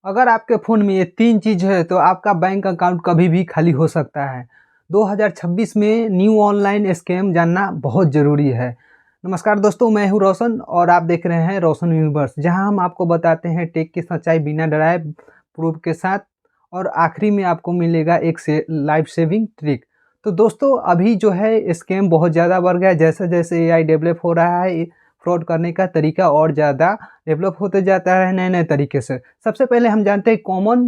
अगर आपके फ़ोन में ये 3 चीज़ है तो आपका बैंक अकाउंट कभी भी खाली हो सकता है। 2026 में न्यू ऑनलाइन स्कैम जानना बहुत ज़रूरी है। नमस्कार दोस्तों, मैं हूँ रोशन और आप देख रहे हैं रोशन यूनिवर्स, जहां हम आपको बताते हैं टेक की सच्चाई बिना डराए, प्रूफ के साथ, और आखिरी में आपको मिलेगा एक से लाइफ सेविंग ट्रिक। तो दोस्तों, अभी जो है स्कैम बहुत ज़्यादा बढ़ गया है। जैसे जैसे एआई डेवलप हो रहा है, फ्रॉड करने का तरीका और ज़्यादा डेवलप होते जाता है नए नए तरीके से। सबसे पहले हम जानते हैं common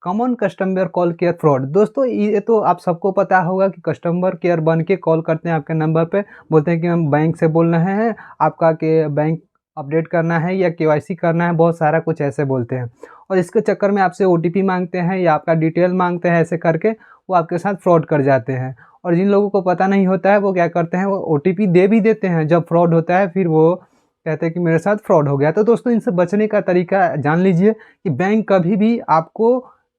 common customer call care fraud. दोस्तों, ये तो आप सबको पता होगा कि कस्टमर केयर बन के कॉल करते हैं आपके नंबर पे, बोलते हैं कि हम बैंक से बोल रहे हैं, आपका के बैंक अपडेट करना है या केवाईसी करना है, बहुत सारा कुछ ऐसे बोलते हैं। और इसके चक्कर में आपसे ओटीपी मांगते हैं या आपका डिटेल मांगते हैं, ऐसे करके वो आपके साथ फ्रॉड कर जाते हैं। और जिन लोगों को पता नहीं होता है वो क्या करते हैं, वो ओटीपी दे भी देते हैं। जब फ्रॉड होता है फिर वो कहते हैं कि मेरे साथ फ्रॉड हो गया। तो दोस्तों, इनसे बचने का तरीका जान लीजिए कि बैंक कभी भी आपको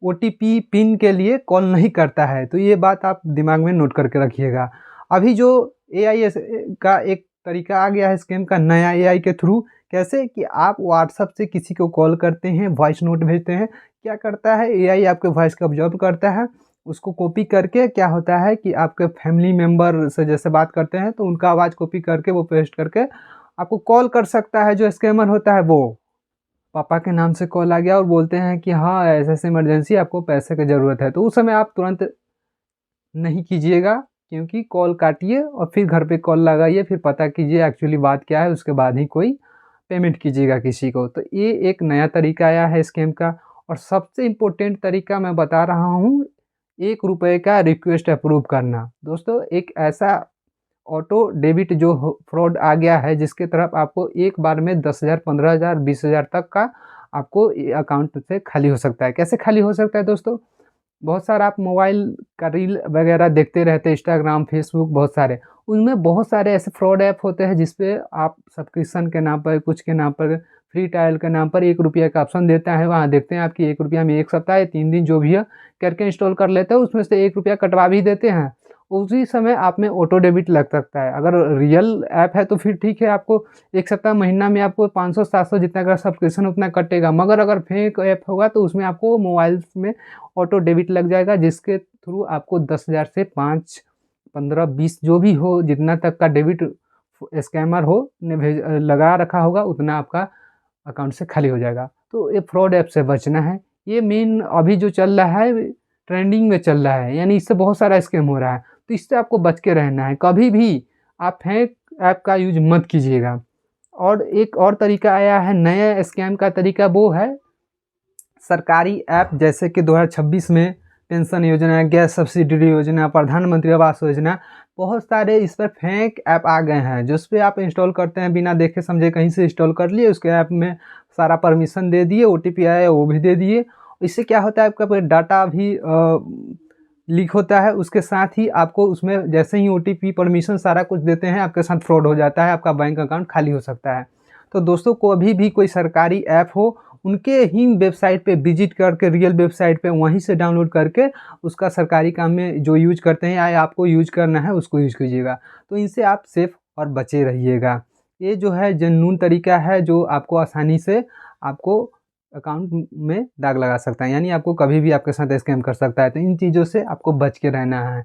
ओटीपी पिन के लिए कॉल नहीं करता है। तो ये बात आप दिमाग में नोट करके रखिएगा। अभी जो एआई का एक तरीका आ गया है स्कैम का, नया एआई के थ्रू, कैसे कि आप व्हाट्सएप से किसी को कॉल करते हैं, वॉइस नोट भेजते हैं। क्या करता है एआई, आपके वॉइस को ऑब्जर्व करता है, उसको कॉपी करके क्या होता है कि आपके फैमिली मेम्बर से जैसे बात करते हैं तो उनका आवाज़ कॉपी करके वो पेस्ट करके आपको कॉल कर सकता है। जो स्कैमर होता है वो पापा के नाम से कॉल आ गया और बोलते हैं कि हाँ, ऐसे-ऐसे इमरजेंसी, आपको पैसे की ज़रूरत है। तो उस समय आप तुरंत नहीं कीजिएगा, क्योंकि कॉल काटिए और फिर घर पे कॉल लगाइए, फिर पता कीजिए एक्चुअली बात क्या है, उसके बाद ही कोई पेमेंट कीजिएगा किसी को। तो ये एक नया तरीका आया है स्कैम का। और सबसे इम्पोर्टेंट तरीका मैं बता रहा हूँ, ₹1 का रिक्वेस्ट अप्रूव करना। दोस्तों, एक ऐसा ऑटो डेबिट जो फ्रॉड आ गया है, जिसके तरफ आपको एक बार में 10,000, 15,000, 20,000 तक का आपको अकाउंट से खाली हो सकता है। कैसे खाली हो सकता है दोस्तों? बहुत सारा आप मोबाइल का रील वगैरह देखते रहते हैं, इंस्टाग्राम, फेसबुक, बहुत सारे। उनमें बहुत सारे ऐसे फ्रॉड ऐप होते हैं जिसपे आप सब्सक्रिप्शन के नाम पर, कुछ के नाम पर, फ्री ट्रायल के नाम पर ₹1 का ऑप्शन देता है। वहाँ देखते हैं आपकी ₹1 में 1 सप्ताह या 3 दिन जो भी है करके इंस्टॉल कर लेते हैं, उसमें से ₹1 कटवा भी देते हैं। उसी समय आप में ऑटो डेबिट लग सकता है। अगर रियल ऐप है तो फिर ठीक है, आपको 1 सप्ताह, महीना में आपको 500-700 जितना का सब्सक्रिप्शन उतना कटेगा। मगर अगर फेक ऐप होगा तो उसमें आपको मोबाइल में ऑटो डेबिट लग जाएगा, जिसके थ्रू आपको 10,000 से 5, 15, 20 जो भी हो, जितना तक का डेबिट स्कैमर हो ने लगा रखा होगा, उतना आपका अकाउंट से खाली हो जाएगा। तो ये फ्रॉड ऐप से बचना है। ये मेन अभी जो चल रहा है, ट्रेंडिंग में चल रहा है, यानी इससे बहुत सारा स्कैम हो रहा है। तो इससे आपको बच के रहना है। कभी भी आप फेक ऐप का यूज़ मत कीजिएगा। और एक और तरीका आया है नया स्कैम का तरीका, वो है सरकारी ऐप, जैसे कि 2026 में पेंशन योजना, गैस सब्सिडी योजना, प्रधानमंत्री आवास योजना, बहुत सारे इस पर फेक ऐप आ गए हैं, जिस पे आप इंस्टॉल करते हैं बिना देखे समझे, कहीं से इंस्टॉल कर लिए, उसके ऐप में सारा परमिशन दे दिए, ओटीपी आया वो भी दे दिए। इससे क्या होता है, आपका डाटा भी लीक होता है। उसके साथ ही आपको उसमें जैसे ही ओटीपी, परमिशन, सारा कुछ देते हैं, आपके साथ फ्रॉड हो जाता है, आपका बैंक अकाउंट खाली हो सकता है। तो दोस्तों, कभी भी कोई सरकारी ऐप हो, उनके ही वेबसाइट पे विजिट करके, रियल वेबसाइट पे वहीं से डाउनलोड करके उसका सरकारी काम में जो यूज करते हैं या आपको यूज करना है उसको यूज कीजिएगा। तो इनसे आप सेफ और बचे रहिएगा। ये जो है जेन्युइन तरीका है, जो आपको आसानी से आपको अकाउंट में दाग लगा सकता है, यानी आपको कभी भी आपके साथ स्कैम कर सकता है। तो इन चीज़ों से आपको बच के रहना है।